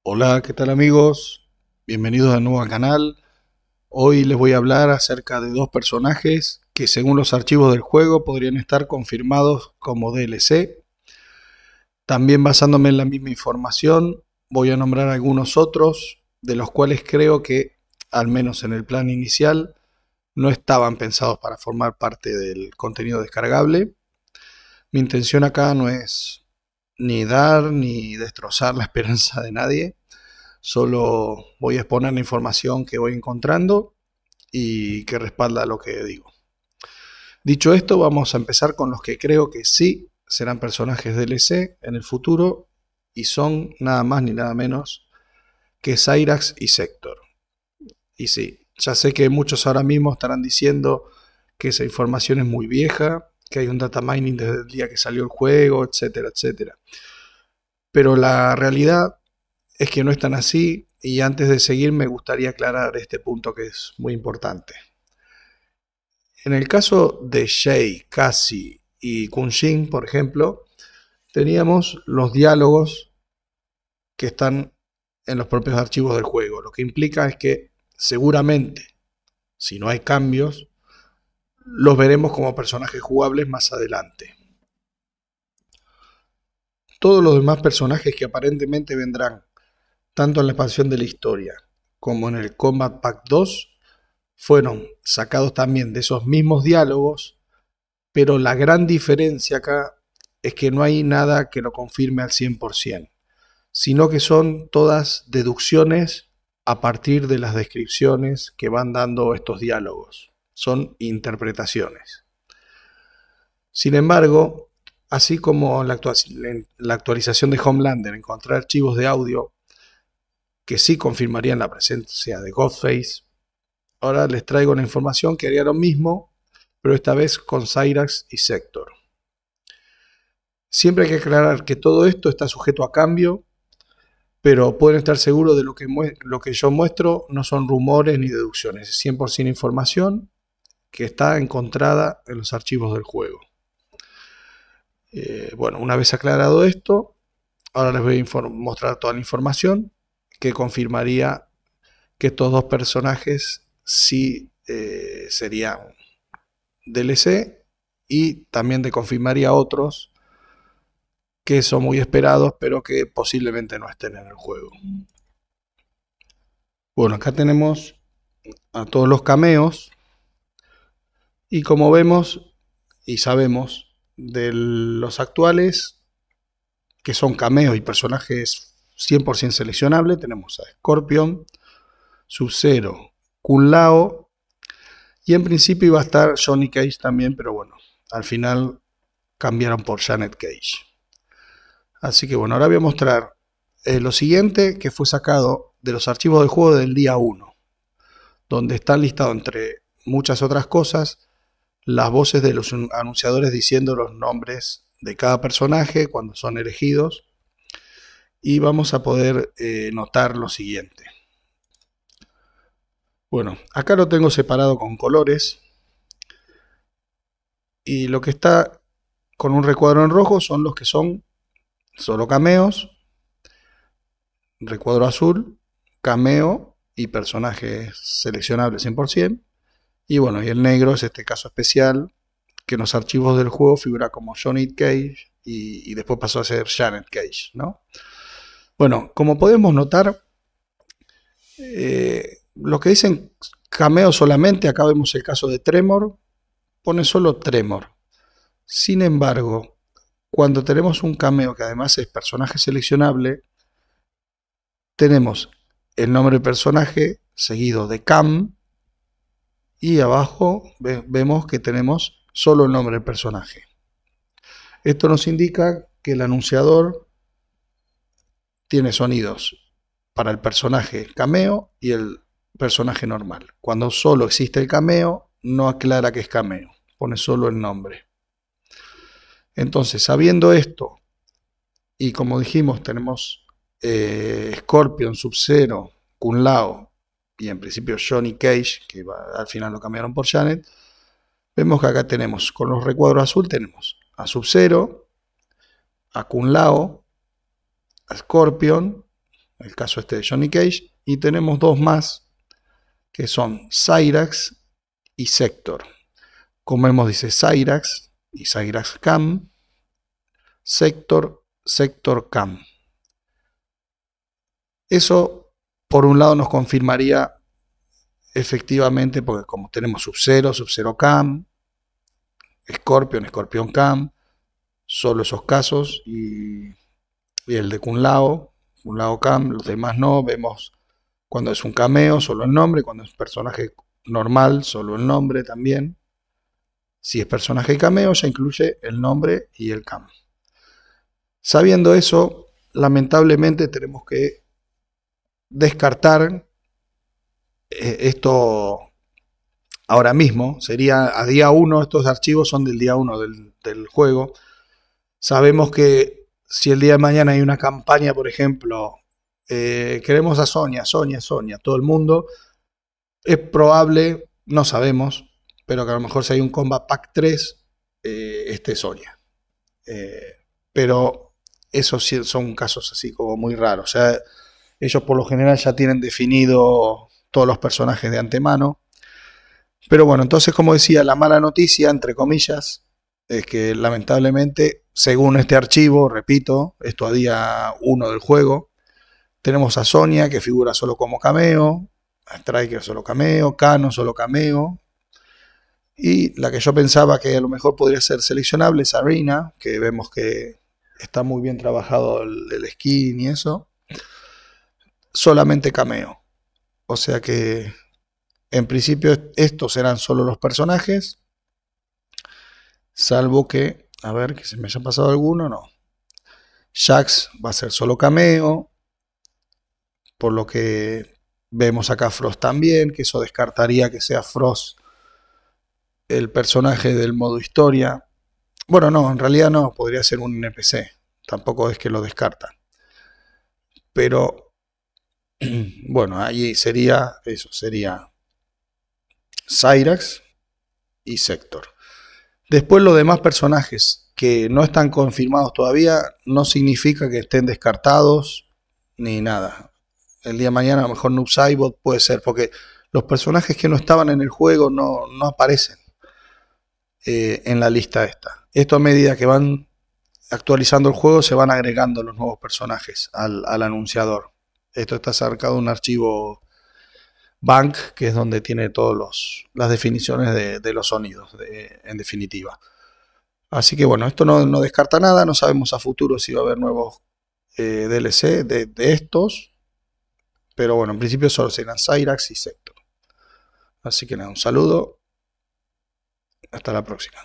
Hola, ¿qué tal amigos? Bienvenidos de nuevo al canal. Hoy les voy a hablar acerca de dos personajes que según los archivos del juego podrían estar confirmados como DLC. También basándome en la misma información, voy a nombrar algunos otros de los cuales creo que, al menos en el plan inicial, no estaban pensados para formar parte del contenido descargable. Mi intención acá no es ni dar ni destrozar la esperanza de nadie. Solo voy a exponer la información que voy encontrando y que respalda lo que digo. Dicho esto, vamos a empezar con los que creo que sí serán personajes DLC en el futuro y son nada más ni nada menos que Cyrax y Sector. Y sí, ya sé que muchos ahora mismo estarán diciendo que esa información es muy vieja, que hay un data mining desde el día que salió el juego, etcétera, etcétera. Pero la realidad es que no es tan así, y antes de seguir me gustaría aclarar este punto que es muy importante. En el caso de Shay, Cassie y Kunshin, por ejemplo, teníamos los diálogos que están en los propios archivos del juego, lo que implica es que seguramente, si no hay cambios, los veremos como personajes jugables más adelante. Todos los demás personajes que aparentemente vendrán tanto en la expansión de la historia como en el Combat Pack 2 fueron sacados también de esos mismos diálogos, pero la gran diferencia acá es que no hay nada que lo confirme al 100%, sino que son todas deducciones a partir de las descripciones que van dando estos diálogos. Son interpretaciones. Sin embargo, así como en la actualización de Homelander encontré archivos de audio que sí confirmarían la presencia de Ghostface, ahora les traigo una información que haría lo mismo, pero esta vez con Cyrax y Sector. Siempre hay que aclarar que todo esto está sujeto a cambio, pero pueden estar seguros de lo que yo muestro no son rumores ni deducciones, es 100% información que está encontrada en los archivos del juego. Bueno, una vez aclarado esto, ahora les voy a mostrar toda la información que confirmaría que estos dos personajes sí serían DLC, y también te confirmaría otros que son muy esperados pero que posiblemente no estén en el juego. Bueno, acá tenemos a todos los cameos y como vemos y sabemos de los actuales que son cameos y personajes 100% seleccionables, tenemos a Scorpion, Sub-Zero, Kun Lao, y en principio iba a estar Johnny Cage también, pero bueno, al final cambiaron por Janet Cage. Así que bueno, ahora voy a mostrar lo siguiente que fue sacado de los archivos del juego del día 1, donde está listado entre muchas otras cosas las voces de los anunciadores diciendo los nombres de cada personaje cuando son elegidos, y vamos a poder notar lo siguiente. Bueno, acá lo tengo separado con colores, y lo que está con un recuadro en rojo son los que son solo cameos, recuadro azul, cameo y personajes seleccionables 100%. Y bueno, y el negro es este caso especial que en los archivos del juego figura como Johnny Cage y después pasó a ser Janet Cage, ¿no? Bueno, como podemos notar, los que dicen cameo solamente, acá vemos el caso de Tremor, pone solo Tremor. Sin embargo, cuando tenemos un cameo que además es personaje seleccionable, tenemos el nombre del personaje seguido de Cam, y abajo vemos que tenemos solo el nombre del personaje. Esto nos indica que el anunciador tiene sonidos para el personaje cameo y el personaje normal. Cuando solo existe el cameo, no aclara que es cameo, pone solo el nombre. Entonces, sabiendo esto, y como dijimos, tenemos Scorpion, Sub-Zero, Kun Lao y en principio Johnny Cage, que al final lo cambiaron por Janet, vemos que acá tenemos, con los recuadros azul, tenemos a Sub-Zero, a Kun Lao, a Scorpion el caso este de Johnny Cage, y tenemos dos más que son Cyrax y Sector. Como vemos, dice Cyrax y Cyrax Cam, Sector, Sector Cam. Eso por un lado nos confirmaría efectivamente, porque como tenemos Sub-Zero, Sub-Zero Cam, Scorpion, Scorpion Cam, solo esos casos, y el de Kung Lao Cam, los demás no. Vemos cuando es un cameo, solo el nombre; cuando es personaje normal, solo el nombre también. Si es personaje cameo, ya incluye el nombre y el cam. Sabiendo eso, lamentablemente tenemos que descartar esto ahora mismo. Sería a día 1, estos archivos son del día 1 del juego. Sabemos que si el día de mañana hay una campaña, por ejemplo, queremos a Sonya, todo el mundo, es probable, no sabemos, pero que a lo mejor si hay un Combat Pack 3, esté Sonya. Pero esos sí son casos así como muy raros. O sea, ellos por lo general ya tienen definido todos los personajes de antemano. Pero bueno, entonces, como decía, la mala noticia, entre comillas, es que lamentablemente, según este archivo, repito, esto a día 1 del juego, tenemos a Sonya, que figura solo como cameo, a Striker solo cameo, Kano solo cameo, y la que yo pensaba que a lo mejor podría ser seleccionable es Arena, que vemos que está muy bien trabajado el skin y eso, solamente cameo. O sea que en principio estos eran solo los personajes, salvo que, a ver, que se me haya pasado alguno, no. Jax va a ser solo cameo, por lo que vemos acá Frost también, que eso descartaría que sea Frost el personaje del modo historia. Bueno, no, en realidad no, podría ser un NPC, tampoco es que lo descarta. Pero, bueno, ahí sería eso, sería Cyrax y Sector. Después los demás personajes que no están confirmados todavía no significa que estén descartados ni nada. El día de mañana a lo mejor Noob Saibot puede ser, porque los personajes que no estaban en el juego no aparecen en la lista esta. Esto a medida que van actualizando el juego se van agregando los nuevos personajes al anunciador. Esto está sacado de un archivo Bank, que es donde tiene todas las definiciones de los sonidos, en definitiva. Así que bueno, esto no descarta nada. No sabemos a futuro si va a haber nuevos DLC de estos. Pero bueno, en principio solo serán Cyrax y Sector. Así que nada, un saludo. Hasta la próxima.